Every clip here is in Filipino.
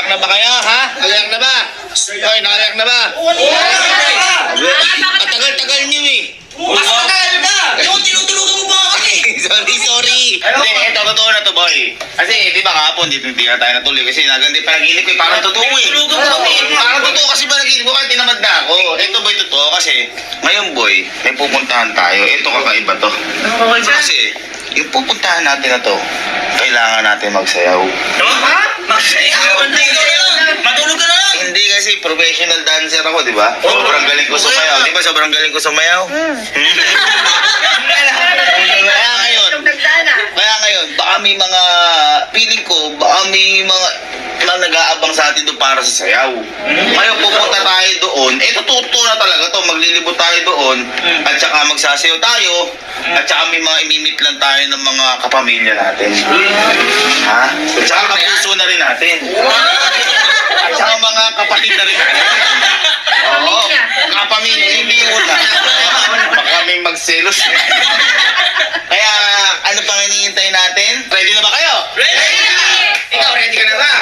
Nakayak na ba kayo, ha? Nakayak na ba? Hoy, nakayak na ba? Ang tagal-tagal niyo eh. Mas matagal na! Yung tinutulugan mo pa ako eh! Sorry. Hindi, ito, totoo na to, boy. Kasi, di ba kahapon, hindi na tayo natuloy. Kasi nagandi panaginip ko, parang totoo eh. Tinutulugan mo kami. Parang totoo kasi panaginip ko, kahit tinamad na ako. Ito, boy, totoo. Kasi, ngayon, boy, may pupuntahan tayo. Ito, kakaiba to. Kasi, yung pupuntahan natin na to, kailangan natin magsayaw. Ha? Magsayaw? Matulog ka na lang! Hindi kasi professional dancer ako, di ba? Sobrang galing ko sumayaw. Di ba sobrang galing ko sumayaw? Kaya ngayon, baka may mga, feeling ko, baka may mga nag-aabang sa atin doon para sa sayaw. Ngayon, pupunta tayo doon. Totoo na talaga to. Maglilibot tayo doon. At saka magsasayaw tayo. At saka may mga imimit lang tayo ng mga kapamilya natin. Ha? At saka kapuso na rin natin. At saka mga kapatid na rin natin. Oo. Kapamilya. Hindi una. Baka may magselos. Kaya, ano pang hinihintay natin? Ready na ba kayo? Ready! Ikaw, ready ka na ba?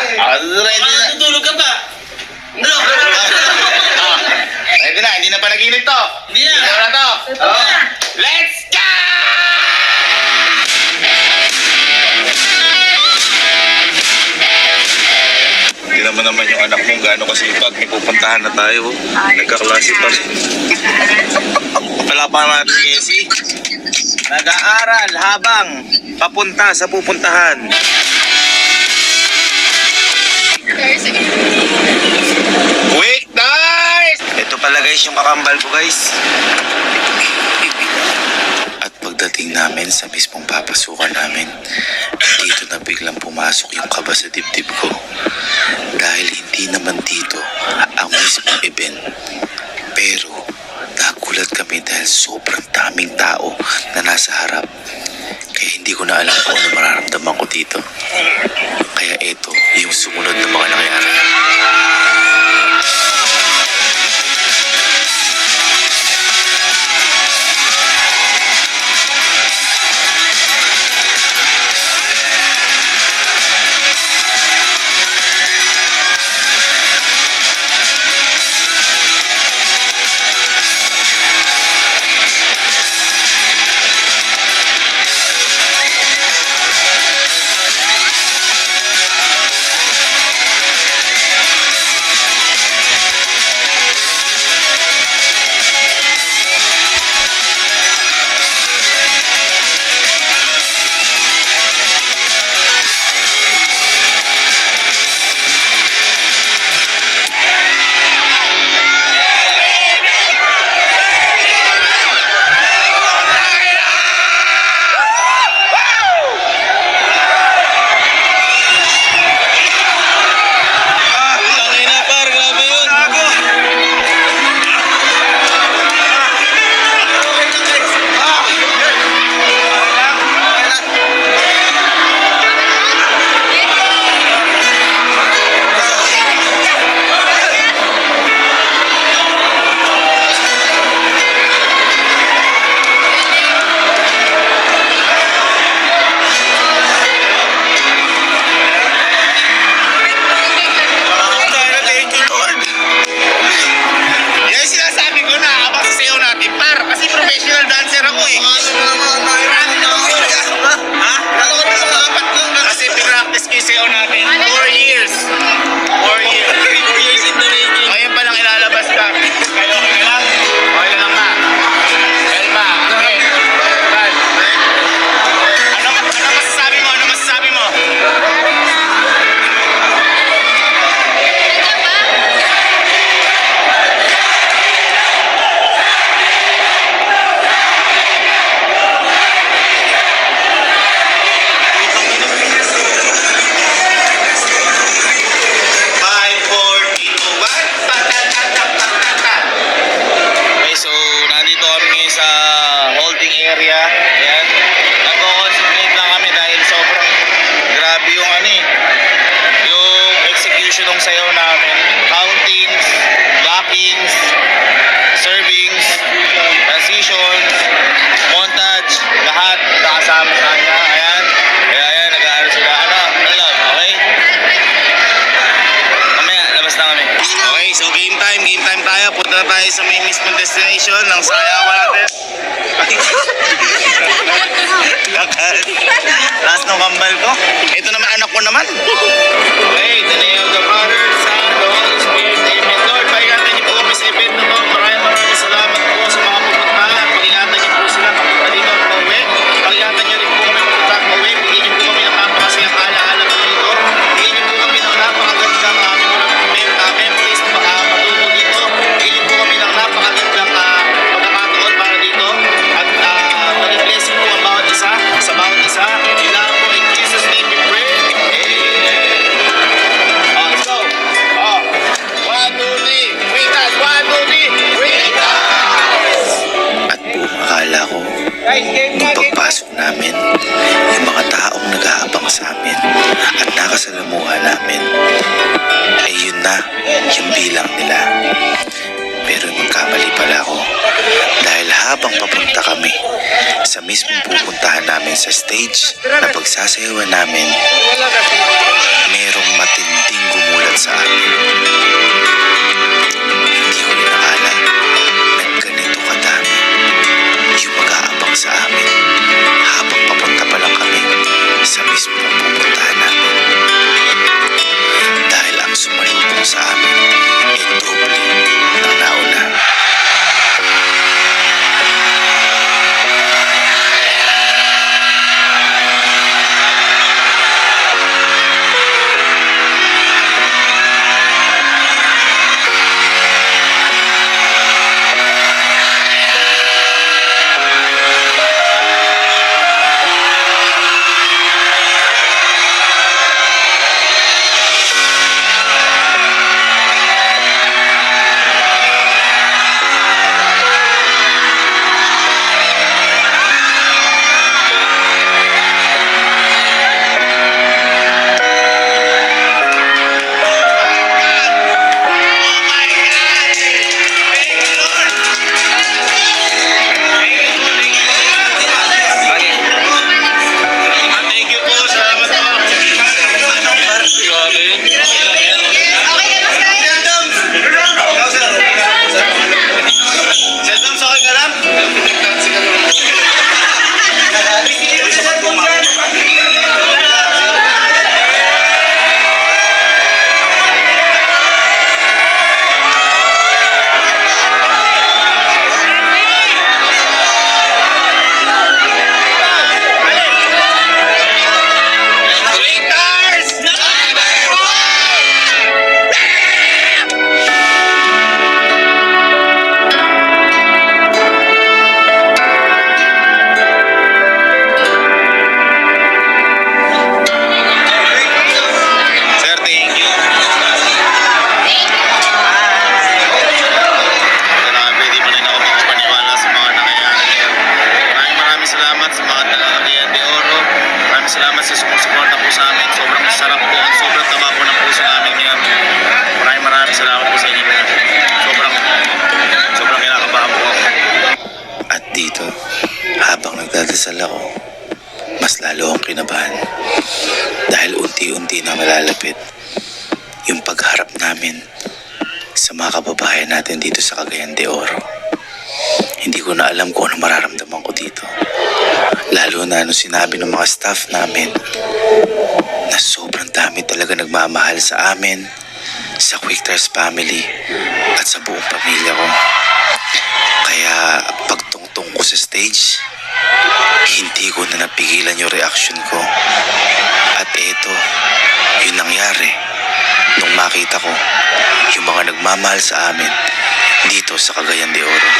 Ready na. Matutulog ka ba? Ano? Ready na, hindi na panaginip to. Hindi na. Ito na to. Let's go! Hindi naman yung anak mo gaano kasipag. May pupuntahan na tayo. Nagkaklase pa rin. Wala pa naman natin si Casey. Nag-aaral habang papunta sa pupuntahan. Wait, guys! Ito pala guys yung kakambal ko guys. At pagdating namin sa mismong papasukan namin, dito na biglang pumasok yung kaba sa dibdib ko. Dahil hindi naman dito ang mismong event. Pero nagulat kami dahil sobrang daming tao na nasa harap. Kaya hindi ko na alam kung ano mararamdaman ko dito. Kaya ito yung sumunod na mga nangyari. destination ng sayawan natin. Last ng kambal ko. Ito naman anak ko naman. Okay, the name of the Father, Son, the Holy Spirit, Amen. Lord, paingatan niyo po kami sa event na to. Maraming salamat po sa mga pupunta. Pag-ingatan niyo po sila papunta dito at pauwi. Pag-ingatan niyo rin po kami papunta at pauwi. Bigyan niyo po kami ng napakasayang alaala po dito. Bigyan niyo po kami ng napakagandang memories na matuto dito. Bigyan niyo po kami ng napakagandang pagkakataon para dito. At mag-blessing po ang bawat isa sa bawat isa. Kailangan po in Jesus' name we pray. Amen. Let's go. 1, 2, 3. Ritas. 1, 2, 3. Ritas! At buong akala ko, nung pagpasok namin, yung mga taong nag-aabang sa amin at nakasalamuha namin, ay yun na yung bilang nila. Pero magkamali pala ako dahil habang papunta kami sa mismong pupuntahan namin sa stage na pagsasayawan namin, merong matinding gumulat sa amin. Hindi ko rin akala na ganito kadami yung mag-aabang sa amin habang papunta pa lang kami sa mismong pupuntahan namin. Dahil ang sumalubong sa amin ay doble ng nauna. Thank you po. Salamat po. Seldom, sa akin ka lang? Sir, thank you. Grabe, di pa rin ako makapaniwala sa mga nangyayari ngayon. Maraming salamat sa mga taga-Cagayan de Oro. Maraming salamat sa sumusuporta po sa amin. Sobrang sarap po at sobrang taba po ng puso namin ngayon. Maraming salamat po sa inyo. Sobrang kinakabahan po ako. At dito, habang nagdadasal ako, mas lalo akong kinabahan. Dahil unti-unti na malalapit yung pagharap namin sa mga kababayan natin dito sa Cagayan de Oro. Hindi ko na alam kung ano mararamdaman ko dito. Lalo na nung sinabi ng mga staff namin na sobrang dami talaga nagmamahal sa amin, sa Quick Trust family at sa buong pamilya ko. Kaya pagtungtong ko sa stage, hindi ko na napigilan yung reaction ko. At eto, yun nangyari nung makita ko yung mga nagmamahal sa amin dito sa Cagayan de Oro.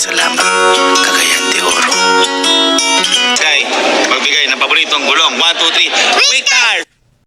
salamat, Cagayan de Oro. Guy, magbigay ng paboritong gulong. 1, 2, 3. Victor!